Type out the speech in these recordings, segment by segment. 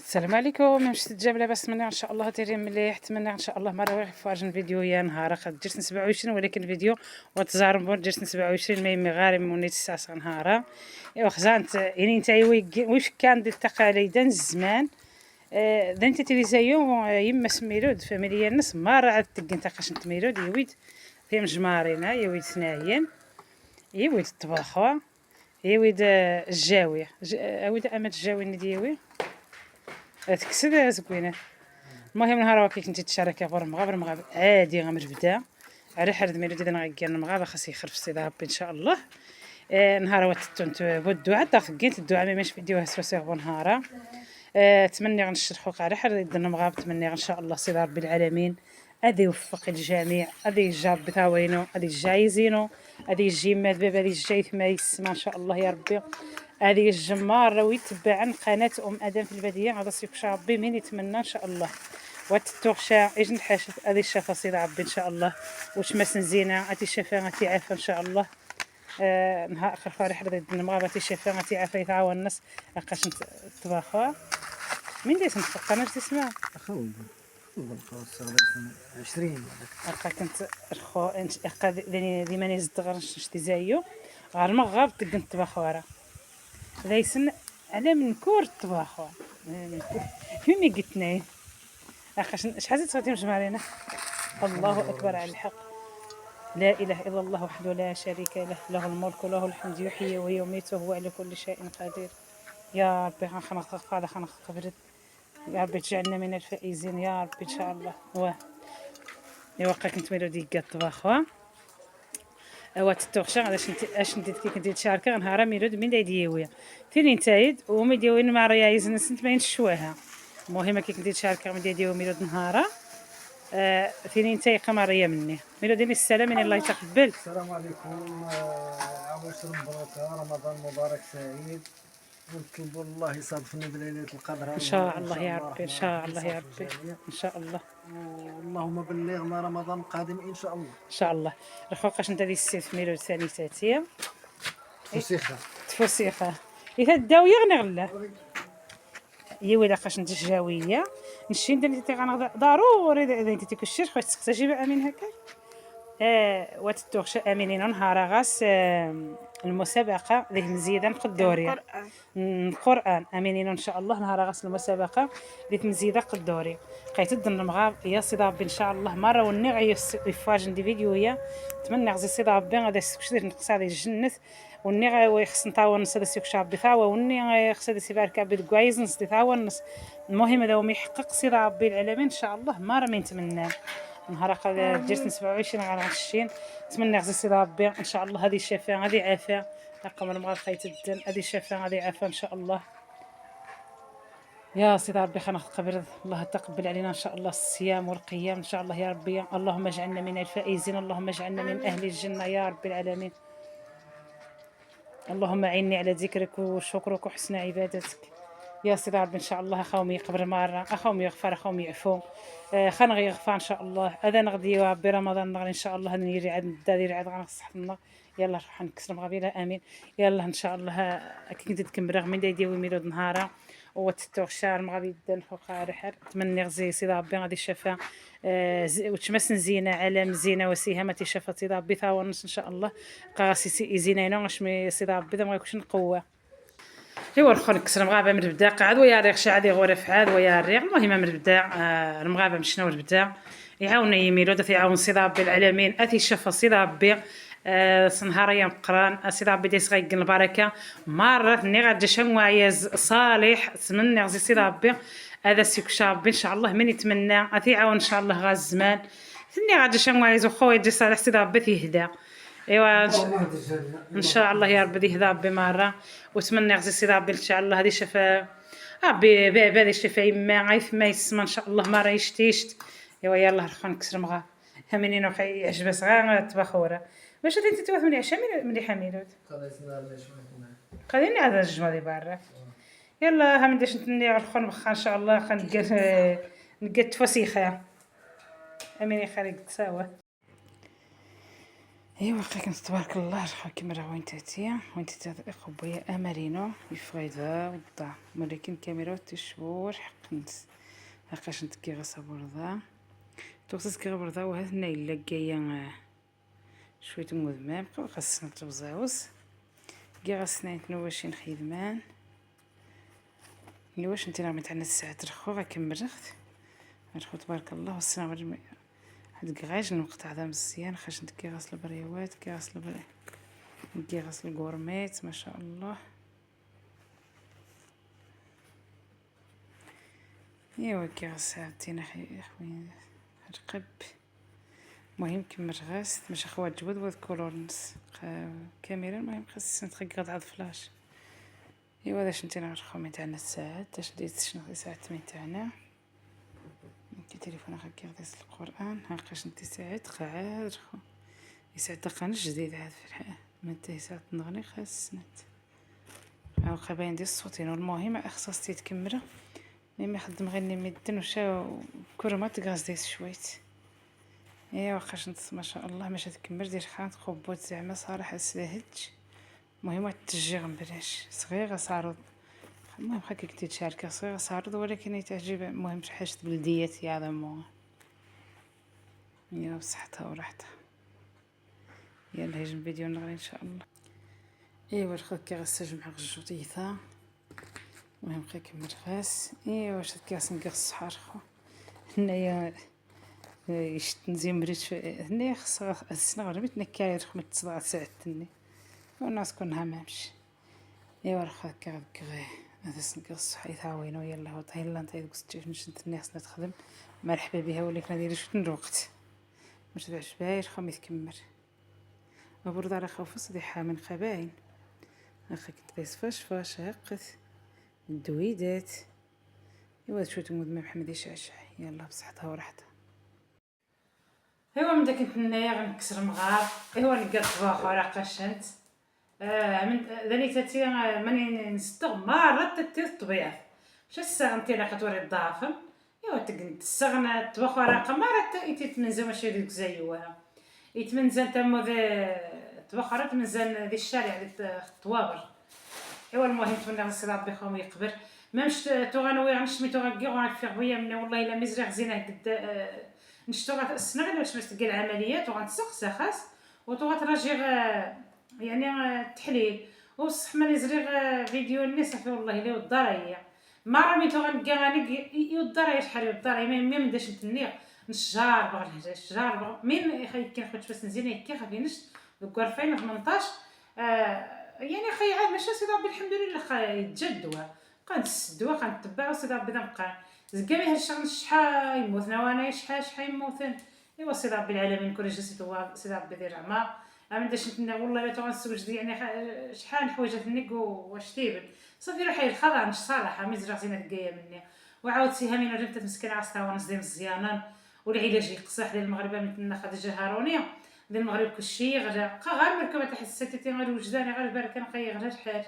السلام عليكم. مش تتجاب لاباس مني ان شاء الله دايرين مليح. نتمنى ان شاء الله مره واحد فارجن فيديو يا نهار قد جرت 27 ولكن فيديو وتزاربوا جرت 27 مي غارم ونيت الساعه نهارا ايوا خزانت يعني نتاي واش كان دي التقاليد الزمان دنت تيليزايو يما سميرود فاميليا الناس ما راه تقن تاقاش نتميرود يويد في مجمارينا يويد ثنايين يويد الطباخه يويد الجاويه يويد امات الجاوي نديوي تكسد زكوينه. المهم نهار وكي كنتي تشارك برمغا عادي غنبدا على حرد ميلو دينا غيكان مغا خاص يخرف سيدي ربي ان شاء الله. نهار وتتنت والدعاء داخل الدعاء ما ماش فيديو هسوسي غو نهارا. تمني غنشرحو على حرد دنا مغا تمني ان شاء الله سيدي ربي العالمين ادي يوفق الجميع ادي يجاب بتاوينو ادي جايزينو ادي يجي مات بابا ادي جايت ما يسمع ان شاء الله يا ربي. هذه الجمار راهو يتبع عن قناه ادم في البديه هذا سيك ربي من يتمنى ان شاء الله وتتوخشا اجن حاشت هذه الشفا سيدي ربي ان شاء الله واش ما سنزينا هاتي شفا هاتي عافا ان شاء الله. نهار اخر فرح رضي المغرب هاتي شفا هاتي عافا يتعاون الناس لقاش طباخه من ديت نفق انا جيت اسمها اخو بالقوس 20 لقا كنت الخو انت لقا ديما نزيد غير نشتي زايو غير مغاب تقن الطباخه ليسن على من كور الطباخه فيمي قلتني اخاش شحال تغدي مجمعينا. الله اكبر على الحق لا اله الا الله وحده لا شريك له له الملك وله الحمد يحيي ويميت وهو على كل شيء قدير. يا ربي خنخ هذا خنخ برد يا ربي تجعلنا من الفائزين يا ربي ان شاء الله. يوقع كنت ميلودي الطباخه وتتوخشا علاش انت كي كنتي تشاركي نهار ميلود من دايديويا ثاني نتايد ومي ديوين مع ريايز نسنت ما ينشواها. المهم كي كنتي تشاركي من ديو ميلود نهارا ثاني نتاي قمريه مني ميلود السلام من الله يتقبل. السلام عليكم. عواشر مبروكه رمضان مبارك سعيد ونطلبوا الله يصادفنا بليله القدر ان شاء الله يا ربي ان شاء الله يا ربي ان شاء الله. اللهم بلغنا رمضان القادم ان شاء الله ان شاء الله. رخوقاش انت دي السيف ميلود ثاني تاتيه فسيخه تفسيخه اذا داو يغني غلا يا قاش انت الجاويه نشي انت غنغدا ضروري اذا انت تكشير خويا تسقسي بقى من هكا. وتتوغش امينين نهار غاس المسابقه ذي مزيدا قدوري القران امينين ان شاء الله نهار غاس المسابقه ذي مزيدا قدوري بقيت الدن مغاب يا سيدي ربي ان شاء الله مره ونغي يفاجن دي فيديويا نتمنى غزي سيدي ربي غادا سكشدير نقص هذه الجنه وني ويخص نطاون نسد سيك شاب بثاوه وني خصدي سيبارك عبد كويس نسدي ثاون المهم هذا وما يحقق سيدي ربي العالمين ان شاء الله مره ما نتمنى. نهار قد جرت 27 على 20 نتمنى غزي سيدي ربي ان شاء الله هذه الشفاء هذه عافيه رقم المغرب خيت الدن هذه الشفاء هذه عافيه ان شاء الله. يا سيدي ربي خلينا قبل الله تقبل علينا ان شاء الله الصيام والقيام ان شاء الله يا ربي. اللهم اجعلنا من الفائزين اللهم اجعلنا من اهل الجنه يا رب العالمين. اللهم اعني على ذكرك وشكرك وحسن عبادتك يا سيدي ربي ان شاء الله. اخاهم يقبل مره اخاهم يغفر اخاهم يعفو خان يغفر ان شاء الله. هذا نغدي برمضان نغني ان شاء الله نيري عاد ندير عاد غنصح لنا يلا راح نكسر مغابيلا امين يلا ان شاء الله. كي كنت تكمل من دايديوي ميلود نهارا وتتوغشار مغابي دن فوق رحر تمني غزي سيدي ربي غادي الشفا وتشمس زينه علم زينه وسيهمه شفا سيدي ربي ثاونس ان شاء الله قاسي زينينو واش سيدي ربي ما يكونش نقوه. ايوا الخو نكسر مغابه من البدا قعد ويا ريغ شعدي غورف عاد ويا الريغ المهم من البدا المغابه مشنا والبدا يعاون يميلو دا يعاون سيدي ربي العالمين اثي شفا سيدي ربي سنهاريا مقران سيدي ربي ديس غيقن البركه مره ني غادي شنوايز صالح تمنى غزي سيدي ربي هذا سيك شاب ان شاء الله من يتمنى اثي عاون ان شاء الله غا الزمان ثني غادي شنوايز وخويا دي صالح سيدي ربي يهدى. ايوا ان شاء الله يا ربي يهدى بمره وتمنى غزي سيدي ربي ان شاء الله هذه شفا ربي بهذه الشفا يما غايث ما يسمى ان شاء الله ما راه يشتيشت. ايوا يلاه رخا نكسر مغا همينين وخي يعجب صغار تبخوره باش انت توث من عشا من حميلود قادين عاد الجمعه دي برا يلا هم نديش نتني الخون بخا ان شاء الله نقت فسيخه امين خارج تساوى. ايوا كنت تبارك الله راه كيما راه وين تاتيا وين تاتي خويا امارينو يفغيدا ودا ولكن الكاميرا تشور حقنت هاكاش نتكي غصبر ذا توصل كي غبر ذا وهنا الا كايا شويه مذمام خاصنا توزاوز كي غاسنا نتنواشين خدمان واش انت راه متعنا الساعات رخو غكمرخت رخو تبارك الله والسلام هاد كغايش نقطع هذا مزيان خاش ندكي غاسل البريوات كي غاسل البري كي غاسل الكورميت ما شاء الله. ايوا كي غاسل عاوتاني خويا رقب المهم كمل غاست باش اخوات جبد وهاد كولورنس كاميرا المهم خاص نتخيق هاد فلاش. ايوا داش نتي نعرفو من تاعنا الساعات داش ديت شنو الساعات من تاعنا كي تليفون هكا غادي القران هاكاش نتي ساعات قاعد خو يساعد دقائق جديد عاد في الحياه من تيساعد نغني خاصنت او قباين ديال الصوتين والمهم اخصاص تكمله مي يخدم غير ميدن وشا كرمات غاز ديس شويت. ايوا خاش ما شاء الله ماشي تكمل دير خانت خبوت زعما صراحه ساهلتش المهم تجي بلاش صغيره صاروا المهم هكا كنتي تشاركي صغيره صاروا ولكن يتعجب المهم شي حاجه بلديات يا ضمو يا بصحتها وراحتها. يلا هاجم فيديو نغري ان شاء الله. ايوا الخوت كي غسل مع الجوطيثه المهم بقى كمل غاس ايوا شاد كاس نقص حرخو هنايا يشت نزيم بريت هنايا خصها السنه رميت نكاير خمت تصدع ساعتني والناس كونها مامش. ايوا الخوت كي غير هذا نقص حيث عاوينو يلا هو يلا نتا يدك نشد الناس نتخدم مرحبا بها ولكن ندير شويه الوقت مش تبعش باير خمي تكمل وبرد على خوف صديحة من خباين اخي كنت بيس فاش هقت الدويدات ايوا شويه تمود مع محمد يشعشع يلا بصحتها وراحتها. ايوا من داك كنت هنايا غنكسر مغار ايوا نلقى الطباخ ورا قشنت من ذاني تاتي ماني نستغ مرة تاتي الطبيعة شو الساعة نتي لاقت وري الضعفن ايوا تقنت السغنة الطباخ ورا قمرة يتمنزل ماشي ديك زيوها يتمنزل تمو ذا الطباخ راه تمنزل ذي الشارع ذي الطوابر. ايوا المهم تمنى نصي ربي خوم يقبر مامش توغانوي غنشمي توغاكي غنفي غويا مني والله الا مزرع زينه قد نشتو السنه باش تلقى العمليات وغنتسخ خاص وتغتراجي يعني التحليل وصح ما نزري فيديو الناس صافي والله الا والداريه ما راه تو غنلقى غنك يوداري شحال يوداري ما منداش نتني نشجار باغي نهجر الشجار من كاين خوت باش نزينه كي خافي نشت دوك 2018 يعني خي عاد ماشي سيدي ربي الحمد لله خا يتجدوا كنتسدوا كنتبعوا سيدي ربي نبقى زكا ما هالشغل شحال يموتنا وانا شحال يموتن ايوا سيدي ربي العالمين كل جالس هو سيدي ربي دير رحمه عمداش نتنا والله الا تغنسوج يعني شحال حوايج تنك واش تيبل صافي روحي الخضع مش صراحه مزرع زينه تقايه مني وعاود سيها من رمت مسكينه عصتها ونص ديال مزيانه والعلاج يقصح ديال المغربه من خديجه هارونيه ديال المغرب كلشي غير مركبه تحت الساتيتي غير وجداني غير البركه نقي غير شحال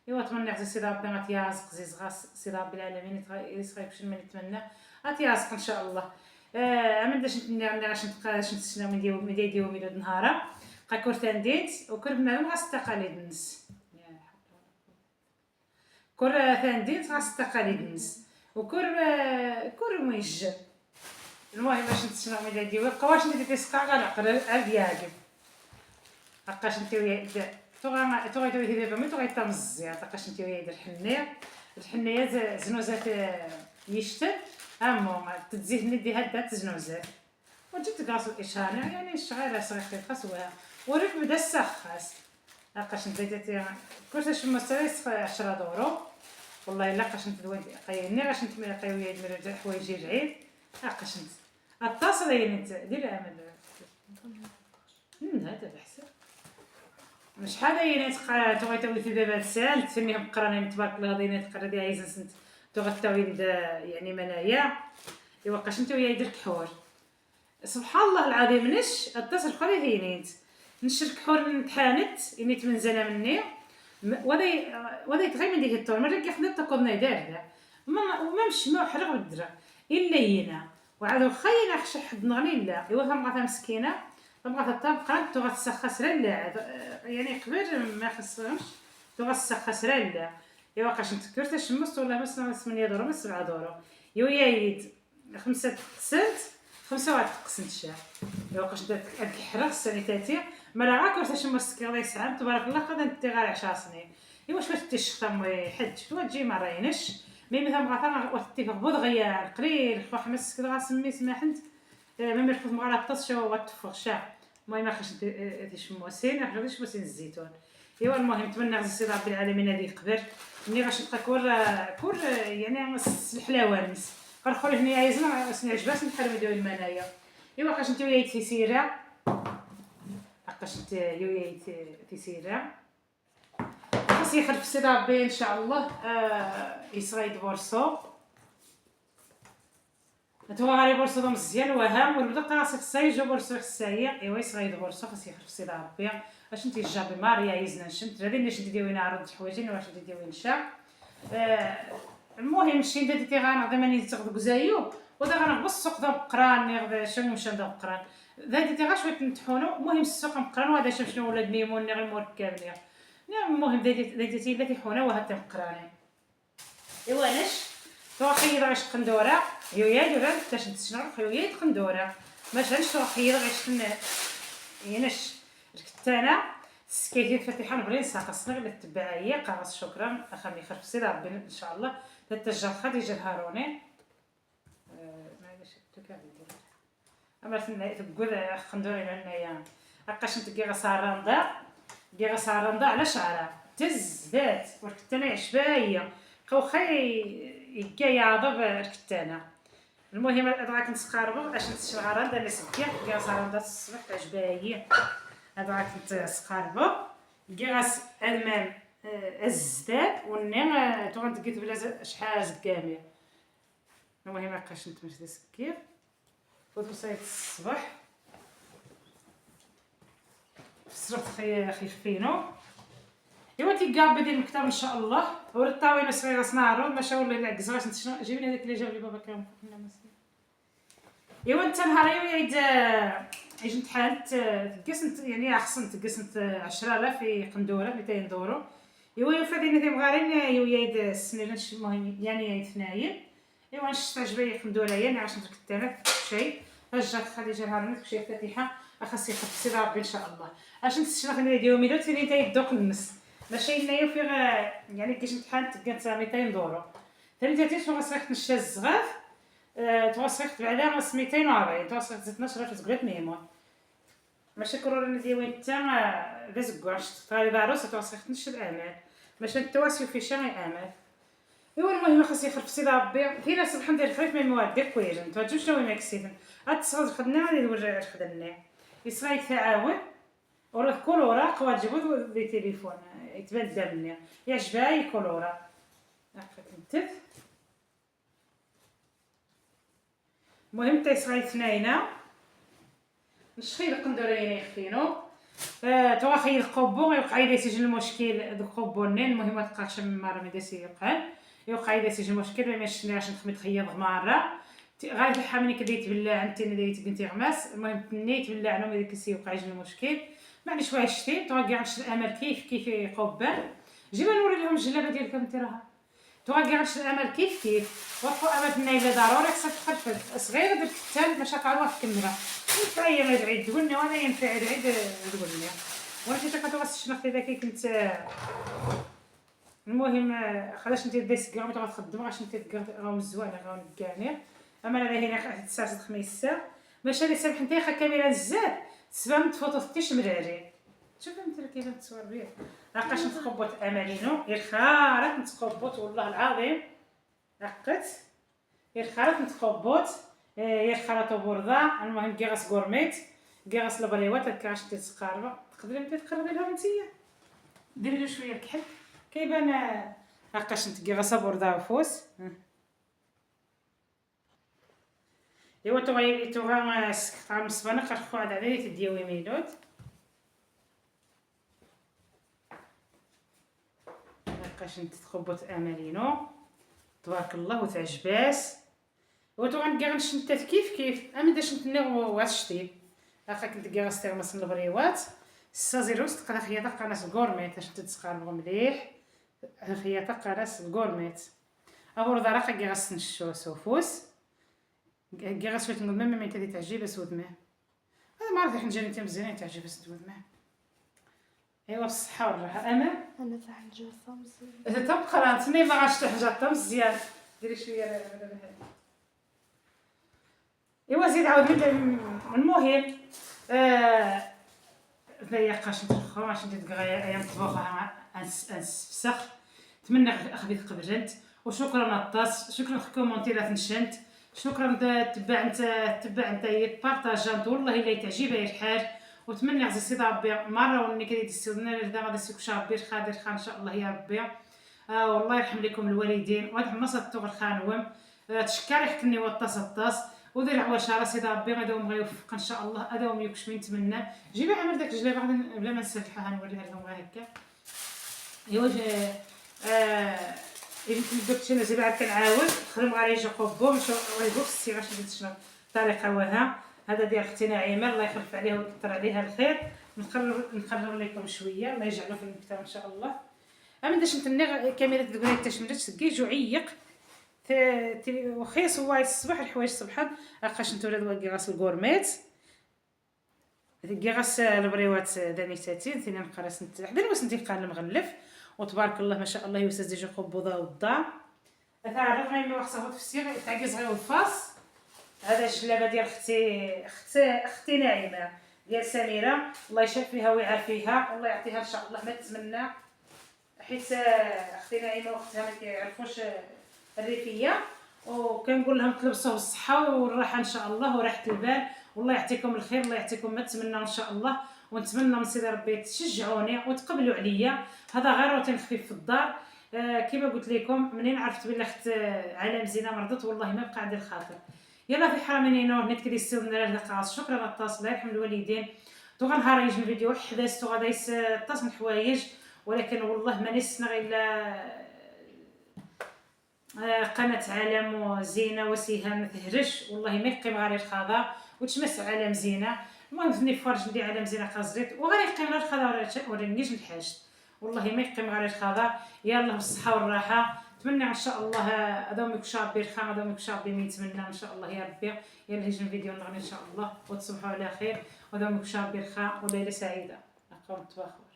ايوا تمنى عزيز سيدي ربي غتيازق زيز غاس سيدي ربي العالمين يسخيبش من نتمنى غتيازق ان شاء الله. عملنا علاش نتسنى من ديال ميلاد نهار قا تنديت وكل بنادم غاس التقاليد الناس كل تنديت غاس التقاليد الناس وكل مويجر المهم باش نتسنى من ديال بقاوش ندير في سقا غنعقل عافياك هقاش انت ويا توغا دابا مي توغا تمزيا تقاش انت ويا الحنيه زنوزات يشتل امو تزيد ندي هدا تزنوزات وجبت كاس الاشاره يعني الشغاله صغيره خاصها وريك بدا السخاس لقاش انت كلش المصاريف 10 دورو والله الا قاش انت دوي قايني غاش انت قايويا ديال حوايج العيد لقاش انت اتصل انت دير امل هذا بحسن شحال هي تغيتوي في دابا السال تسميهم قرانين تبارك الله دينا تقرا عايزه سنت تغتاوي يعني منايا ايوا قاش انت ويا يدير كحور سبحان الله العظيم نش اتصل خلي هينيت نشر كحور نتحانت اني تمنزله مني وذا يتغير من ديك الطول مره كيخدم تاكلنا دار ما مش ما حرق بالدرا الا هنا وعاد خينا خش حد نغني لا ايوا ثم مسكينه تبغى تبقى تو غتسخس لا يعني قبل ما خصهمش تو غتسخس لا ايوا واقاش نتكر تشمس ولا مثلا 8 دورو من 7 دورو يويايد 5 سنت 5 واحد قسنت الشهر ايوا واقاش هاد الحرا السنه تاتي ما لا غاكر تشمس الله يسعد تبارك الله قد انت غير 10 سنين ايوا شويه تشختم حد شتو تجي ما راينش مي مثلا غاثا وقتي غبوض غيار قليل خو حمس كذا غاسمي سماحنت ميم يرفض مغالطه شو وتفغ شا المهم خاص تشموسين حنا شموسين الزيتون ايوا المهم نتمنى غزي ربي العالمين هذه يقدر ملي غاش نبقى كور يعني الحلاوانس غنخرج هنا يزنا سني عجبات نحرم ديال المنايا ايوا واقاش نتا وياي تيسيره واقاش نتا وياي تيسيره خاص يخرج سي ربي ان شاء الله يصايد بورصو نتوما غاري بورصو مزيان وهام والبدق راسك السايج بورصو السايق ايوا يصايد بورصو خاص يخرج سي ربي اش انت جابي ماريا يزنا نشنت هذه اللي شدي ديوينا عرض حوايجين واش شدي ديوين شا المهم شي بديتي غنغدي ماني تاخذ كزايو ودا غنغبص السوق دا بقران غدا شنو مشى دا بقران ديتي غا شويه نطحونو المهم السوق مقران وهذا شنو ولاد ميمون غير المركب المهم ديتي لا تيحونا وهاد مقرانين ايوا نش تو خير عش قندوره يويا دابا باش نتشنر يويا قندوره ما شانش تو خير عش ينش الكتانه سكيتي فاتحه نبغي نساق الصغير للتبعيه قاص شكرا اخا يخرف سي ربي ان شاء الله تتجه خديجه الهاروني معليش تكادير اما تقول خندوري لهنايا هكاش نتقي غصارندا دي غصارندا على شعرها تز ذات والكتانه عشبايه خو خي يكا عضب الكتانه المهم راك نسقاربو باش نتشعران دا نسكي غصارندا الصبح عشبايه هذا راك نسقاربو كاس المام الزداد وني تو غنتقيت بلا شحال زكامي المهم هاكاش نتمشى سكير فوتو صايت الصباح صرت خفينو ايوا تيقابي ديال المكتب ان شاء الله ورطاوينو صغيره صنارو ماشا ولا العكز غاش جيبي لي هذاك اللي جاب لي بابا كان كنا مسكين ايوا انت نهار يويد يجي امتحان تقسنت يعني احسن تقسنت 10000 في قندوره 200 دورو ايوا يفاديني ثم غارين يويد السنين المهم يعني يتنايل ايوا نشتا جباي قندوره يعني عشان تكتانك شيء رجعت خديجه الهرمت كشي فاتحه اخصي خصي ربي ان شاء الله عشان تشرح لي ديو ميلوت اللي انت يدوق النص ماشي لنايا في يعني كاش امتحان تقنت 200 دورو ثاني تاتيش غصيحت نشا الزغاف توصلت بعدا غاس 240 توصلت 12000 تقولت ميمون ماشي كرورنا ديوين تا دازكواش طاري داروس توصلت نشا الامال ماشي التواسي في شامي امال ايوا المهم خاص يخرف سي ربي كاينه سبحان ديال الخريف من المواد ديال كويجن نتوما شنو ما كسيتن هاد تصغر خدنا غادي نوري خدنا يصراي تعاون وراه كولورا قوا تجيبو دي تليفون يتبان دامنا يعجبها كولورا هاكا كنتف المهم تيصغاي ثناينا نشخي القندورين يخفينو تو خي القبو يوقع لي سجل المشكل دوك قبونين المهم ما تبقاش مره ما داسي يقال يوقع لي سجل المشكل ما ماشيناش نخمي تخيط مره غير الحامني كدا يتبلع انت اللي تبنتي غماس المهم تنيت بلع عنهم هذاك السي يوقع يجي المشكل معليش واش شتي تو كاع الامل كيف يقبل جينا نوري لهم الجلابه ديالك انت راها تو كاع الامل كيف وقفوا امل النايله ضروري خصك تخرج صغيره ديك الكتان باش قالوا في الكاميرا ينفع هي ما تعيد تقولنا وانا ينفع تعيد تقولنا وانا شي تقطع الشنخ داك كنت المهم خلاص انت ديس كاع ما تخدم عشان انت راهم الزوانه راهم كاعنين اما انا هنا ساعه الخميس ماشي لي سامح انت خا كاميرا الزاد سبام تفوتو تيش مراري شوف انت كيف تصور بيه لقاش نتقبط امالينو غير خارق نتقبط والله العظيم لقيت غير خارق نتقبط غير خرطو برده المهم كيغاس غورميت كيغاس لبريوات كاش تتقاربه تقدري انت تقربي لهم نتيا ديري له شويه الكحل كيبان لقاش انت كيغاس برده وفوس ايوا تو غا سكطار مصبانه خرخو على عليه تديوي مينوت هاكاش تخبط امالينو تبارك الله وتعجباس وتو غنكا غنشنتات كيف اما داش نتنيغ واسشتي هاكا كنت كيغاس تيغمس البريوات 602 تقرا خياطه قناص الكورميت باش تتسقاربو مليح خياطه قناص الكورميت أول ذراقة كيغاس نشو سوفوس كيغاس شويه الماء ما تدي تعجب سود ماء هذا ما عرفت حنجري انت مزيان تعجب سود ماء ايوا بالصحه والراحه انا فاح نجيب الطمس اذا تبقى رانتني ما غاش تحجا الطمس مزيان ديري شويه ايوا زيد عاود المهم ذايا قاش نتخو باش ندير غايا ايام طبوخه انسفسخ نتمنى خبيت قبلت وشكرا الطاس شكرا كومونتيرات نشنت شكرا تبع انت بارطاجانت والله الا تعجبها الحال وتمنى عزيز سيدي ربي مره وني كريد السودنا لدا غادي سيكو شابير خادر خان ان شاء الله يا ربي والله يرحم لكم الوالدين وهاد حمصه التوغ خانوم تشكر يحكني والطاس ودير عواشره سيدي ربي غاديهم غيوفق ان شاء الله هذاهم يكش من نتمنى جيبي عمر داك الجلابه غادي بلا ما نسلحها نوريها لهم غير هكا ايوا يمكن درت انا زعما كنعاود خدم غير يجي قبو مشى ويبوك السي غاش ندير شنو الطريقه وها هذا ديال اختي نعيمه الله يخلف عليها ويكثر عليها الخير نخرج لكم شويه الله يجعله في المكتب ان شاء الله اما داش نتني كاميرا تقولي تشملت سكيج وعيق وخيص وايد الصباح الحوايج صبحا اخاش نتو هذا كيغاس الكورميت كيغاس البريوات دانيتاتين ثاني نقراس نتحدى واش ندير المغلف وتبارك الله ما شاء الله يوسف ديجا قبوضه والضع هذا عرف ما يوخصه في السير تاع صغير والفاس هذا الجلابه ديال اختي نعيمه ديال سميره الله يشافيها ويعافيها والله يعطيها ان شاء الله ما تتمنى حيت اختي نعيمه واختها ما كيعرفوش الريفيه وكنقول لهم تلبسوا بالصحه والراحه ان شاء الله وراحه البال والله يعطيكم الخير الله يعطيكم ما تتمنوا ان شاء الله ونتمنى من سيدي ربي تشجعوني وتقبلوا عليا هذا غير روتين خفيف في الدار كما قلت لكم منين عرفت بلي اخت علام زينه مرضت والله ما بقى عندي الخاطر يلا في حرامينينو نيت كري السودنا لهذا شكرا للطاس الله يرحم الوالدين تو غنهار يجي الفيديو حداث تو غادا يطاس من حوايج ولكن والله ما نسنا الا قناه علم وزينه وسهام ما تهرش والله ما يقيم غير الخضا وتشمس علم زينه المهم فني فرج ندي علم زينه خازريت وغير يقيم غير الخضا ولا نيش نحاش والله ما يقيم غير الخضا يلا بالصحه والراحه نتمنى ان شاء الله هذوم يكشابي الخام هذوم يكشابي من نتمنى ان شاء الله يا ربي يلا يجي الفيديو نغني ان شاء الله وتصبحوا على خير وهذوم يكشابي الخام وليله سعيده اقوم تواخوا